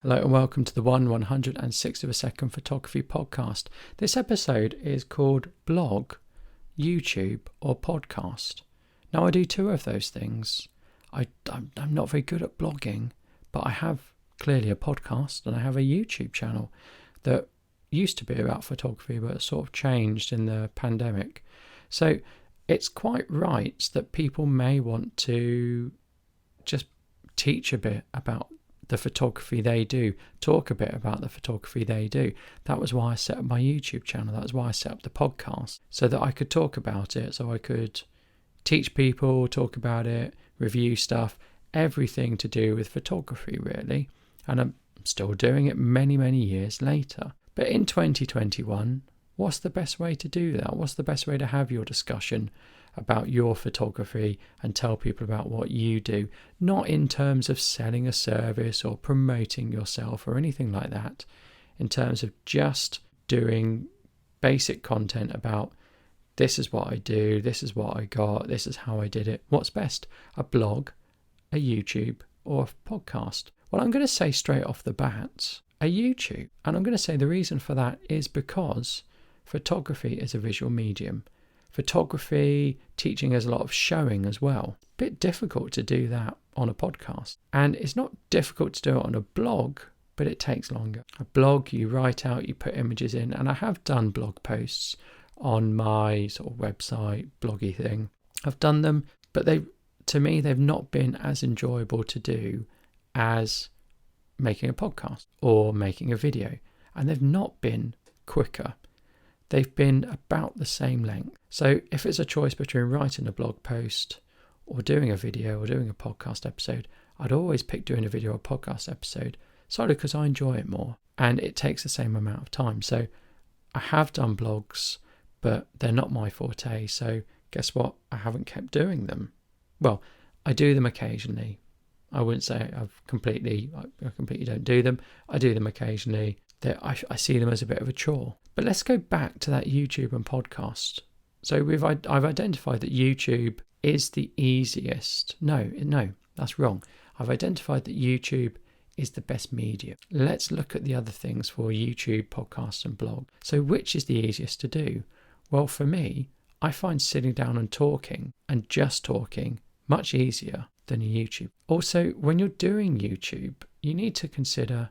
Hello and welcome to the 1/106th of a second photography podcast. This episode is called Blog, YouTube or Podcast. Now I do two of those things. I'm not very good at blogging, but I have clearly a podcast and I have a YouTube channel that used to be about photography but sort of changed in the pandemic. So it's quite right that people may want to just teach a bit about the photography they do, talk a bit about the photography they do. That was why I set up my YouTube channel. That was why I set up the podcast, so that I could talk about it, so I could teach people, talk about it, review stuff, everything to do with photography really. And I'm still doing it many years later. But in 2021, what's the best way to do that? What's the best way to have your discussion about your photography and tell people about what you do? Not in terms of selling a service or promoting yourself or anything like that. In terms of just doing basic content about this is what I do, this is what I got, this is how I did it. What's best? A blog, a YouTube or a podcast? Well, I'm going to say straight off the bat, a YouTube. And I'm going to say the reason for that is because photography is a visual medium. Photography, teaching is a lot of showing as well. Bit difficult to do that on a podcast. And it's not difficult to do it on a blog, but it takes longer. A blog, you write out, you put images in, and I have done blog posts on my sort of website, bloggy thing. I've done them, but to me, they've not been as enjoyable to do as making a podcast or making a video. And they've not been quicker. They've been about the same length. So if it's a choice between writing a blog post or doing a video or doing a podcast episode, I'd always pick doing a video or podcast episode, solely because I enjoy it more and it takes the same amount of time. So I have done blogs, but they're not my forte. So guess what? I haven't kept doing them. Well, I do them occasionally. I wouldn't say I completely don't do them. I do them occasionally. I see them as a bit of a chore. But let's go back to that YouTube and podcast. So I've identified that YouTube is the easiest. No, that's wrong. I've identified that YouTube is the best medium. Let's look at the other things for YouTube, podcast and blog. So which is the easiest to do? Well, for me, I find sitting down and talking and just talking much easier than a YouTube. Also, when you're doing YouTube, you need to consider,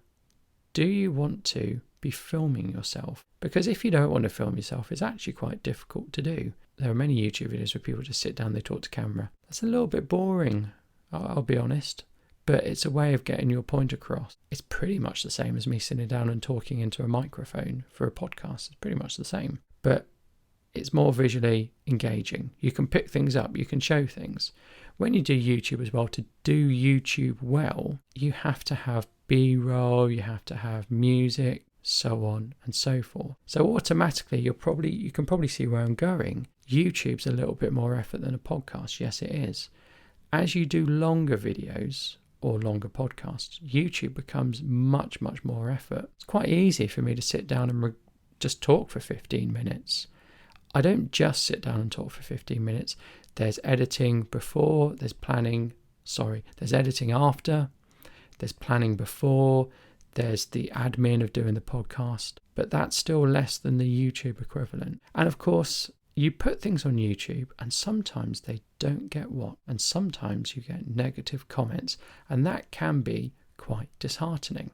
do you want to be filming yourself? Because if you don't want to film yourself, it's actually quite difficult to do. There are many YouTube videos where people just sit down, they talk to camera. That's a little bit boring, I'll be honest, but it's a way of getting your point across. It's pretty much the same as me sitting down and talking into a microphone for a podcast. It's pretty much the same, but it's more visually engaging. You can pick things up, you can show things. When you do YouTube as well, to do YouTube well, you have to have B-roll, you have to have music, so on and so forth. So automatically you can probably see where I'm going. YouTube's a little bit more effort than a podcast. Yes, it is. As you do longer videos or longer podcasts, YouTube becomes much more effort. It's quite easy for me to sit down and just talk for 15 minutes. I don't just sit down and talk for 15 minutes. There's editing before, there's editing after, there's planning before, there's the admin of doing the podcast, but that's still less than the YouTube equivalent. And of course, you put things on YouTube and sometimes they don't get what, and sometimes you get negative comments, and that can be quite disheartening.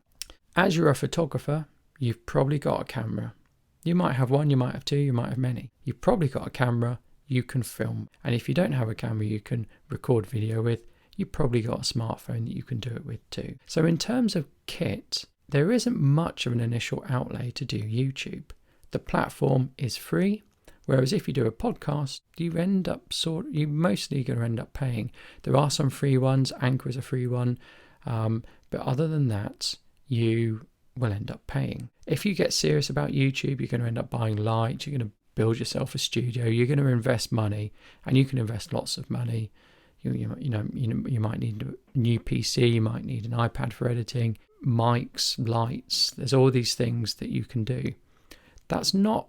As you're a photographer, you've probably got a camera. You might have one, you might have two, you might have many. You've probably got a camera, you can film. And if you don't have a camera you can record video with, you've probably got a smartphone that you can do it with too. So in terms of kit, there isn't much of an initial outlay to do YouTube. The platform is free, whereas if you do a podcast, you mostly going to end up paying. There are some free ones, Anchor is a free one, but other than that, you will end up paying. If you get serious about YouTube, you're going to end up buying lights, you're going to build yourself a studio, you're going to invest money, and you can invest lots of money. You might need a new PC, you might need an iPad for editing, mics, lights. There's all these things that you can do. That's not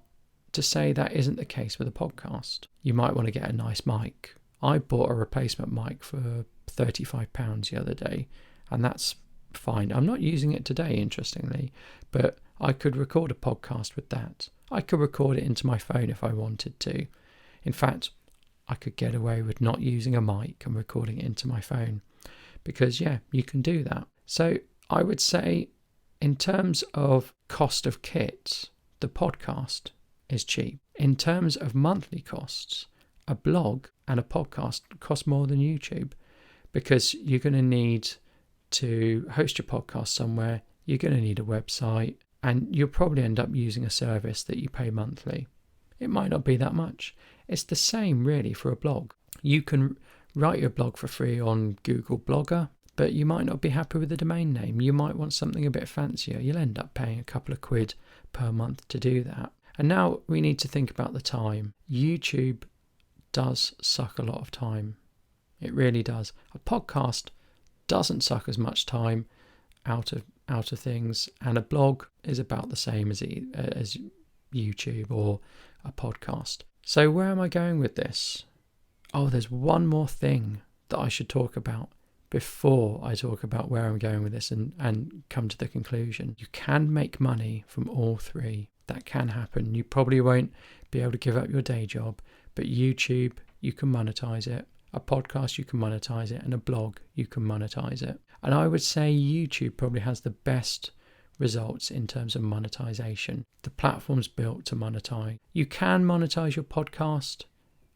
to say that isn't the case with a podcast. You might want to get a nice mic. I bought a replacement mic for £35 the other day, and that's fine. I'm not using it today, interestingly, but I could record a podcast with that. I could record it into my phone if I wanted to. In fact, I could get away with not using a mic and recording it into my phone because, yeah, you can do that. So I would say in terms of cost of kit, the podcast is cheap. In terms of monthly costs, a blog and a podcast cost more than YouTube because you're going to need to host your podcast somewhere, you're going to need a website, and you'll probably end up using a service that you pay monthly. It might not be that much. It's the same really for a blog. You can write your blog for free on Google Blogger, but you might not be happy with the domain name. You might want something a bit fancier. You'll end up paying a couple of quid per month to do that. And now we need to think about the time. YouTube does suck a lot of time. It really does. A podcast doesn't suck as much time out of things, and a blog is about the same as YouTube or a podcast. So where am I going with this? Oh, there's one more thing that I should talk about before I talk about where I'm going with this and come to the conclusion. You can make money from all three. That can happen. You probably won't be able to give up your day job, but YouTube, you can monetize it. A podcast, you can monetize it, and a blog, you can monetize it. And I would say YouTube probably has the best results in terms of monetization. The platform's built to monetize. You can monetize your podcast.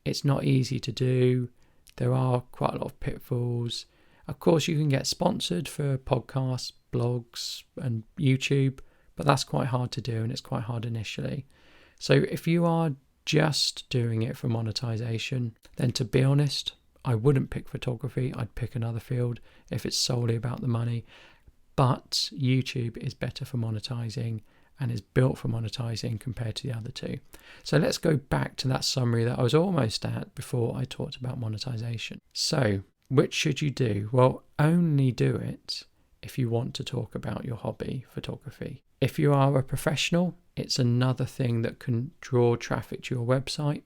It's not easy to do. There are quite a lot of pitfalls. Of course, you can get sponsored for podcasts, blogs, and YouTube, but that's quite hard to do, and it's quite hard initially. So if you are just doing it for monetization, then to be honest, I wouldn't pick photography. I'd pick another field if it's solely about the money. But YouTube is better for monetizing and is built for monetizing compared to the other two. So let's go back to that summary that I was almost at before I talked about monetization. So which should you do? Well, only do it if you want to talk about your hobby, photography. If you are a professional, it's another thing that can draw traffic to your website.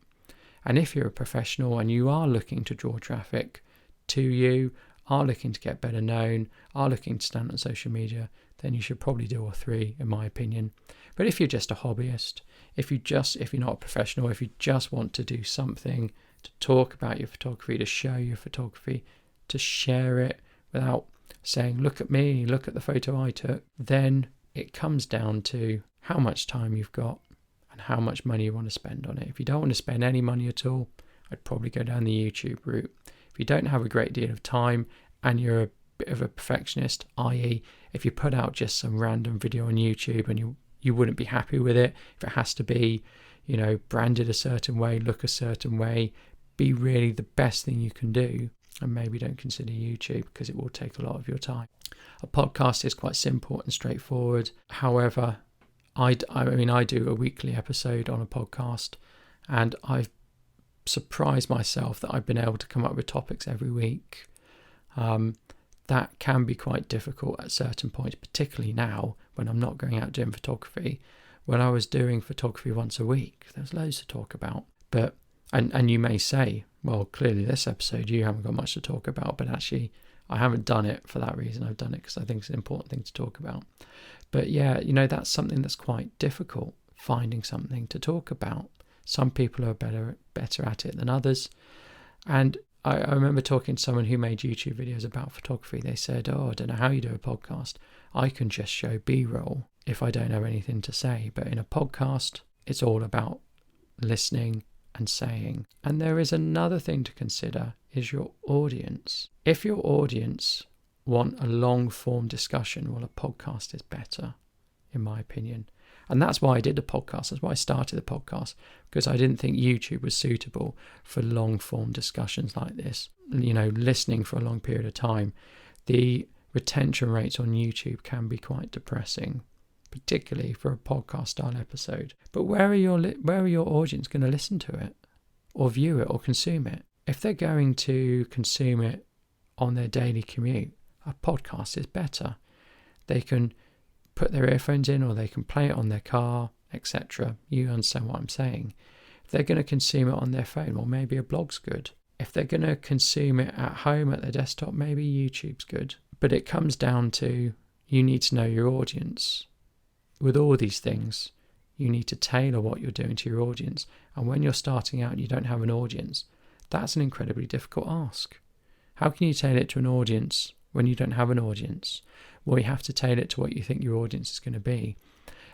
And if you're a professional and you are looking to draw traffic to you, are looking to get better known, are looking to stand on social media, then you should probably do all three, in my opinion. But if you're just a hobbyist, if you're not a professional, if you just want to do something to talk about your photography, to show your photography, to share it without saying, look at me, look at the photo I took, then it comes down to how much time you've got and how much money you want to spend on it. If you don't want to spend any money at all, I'd probably go down the YouTube route. If you don't have a great deal of time and you're a bit of a perfectionist, i.e. if you put out just some random video on YouTube and you wouldn't be happy with it, if it has to be, branded a certain way, look a certain way, be really the best thing you can do, and maybe don't consider YouTube because it will take a lot of your time. A podcast is quite simple and straightforward. However, I do a weekly episode on a podcast, and I've surprised myself that I've been able to come up with topics every week. That can be quite difficult at certain points, particularly now when I'm not going out doing photography. When I was doing photography once a week, there's loads to talk about. But and you may say, well, clearly this episode you haven't got much to talk about, but actually I haven't done it for that reason. I've done it because I think it's an important thing to talk about. But yeah, that's something that's quite difficult, finding something to talk about. Some people are better at it than others. And I remember talking to someone who made YouTube videos about photography. They said, I don't know how you do a podcast. I can just show B-roll if I don't have anything to say. But in a podcast, it's all about listening and saying. And there is another thing to consider, is your audience. If your audience want a long form discussion, well, a podcast is better, in my opinion. And that's why I did the podcast. That's why I started the podcast, because I didn't think YouTube was suitable for long form discussions like this. Listening for a long period of time. The retention rates on YouTube can be quite depressing, particularly for a podcast style episode. But where are your audience going to listen to it or view it or consume it? If they're going to consume it on their daily commute, a podcast is better. They can put their earphones in, or they can play it on their car, etc. You understand what I'm saying. If they're going to consume it on their phone, well, maybe a blog's good. If they're going to consume it at home at their desktop, maybe YouTube's good. But it comes down to you need to know your audience. With all these things, you need to tailor what you're doing to your audience. And when you're starting out and you don't have an audience, that's an incredibly difficult ask. How can you tailor it to an audience when you don't have an audience? Well, you have to tailor it to what you think your audience is going to be.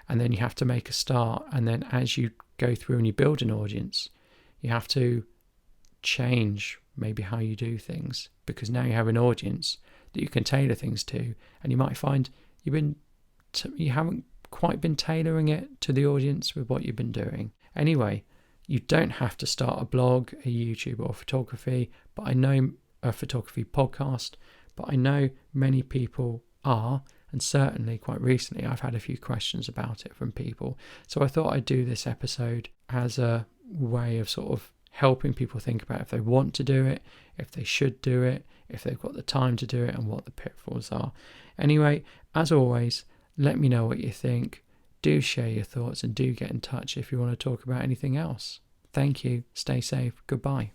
And then you have to make a start. And then as you go through and you build an audience, you have to change maybe how you do things, because now you have an audience that you can tailor things to. And you might find you haven't quite been tailoring it to the audience with what you've been doing. Anyway, you don't have to start a blog, a YouTube, or photography podcast, but I know many people are, and certainly quite recently I've had a few questions about it from people. So I thought I'd do this episode as a way of sort of helping people think about if they want to do it, if they should do it, if they've got the time to do it, and what the pitfalls are. Anyway, as always, let me know what you think. Do share your thoughts and do get in touch if you want to talk about anything else. Thank you. Stay safe. Goodbye.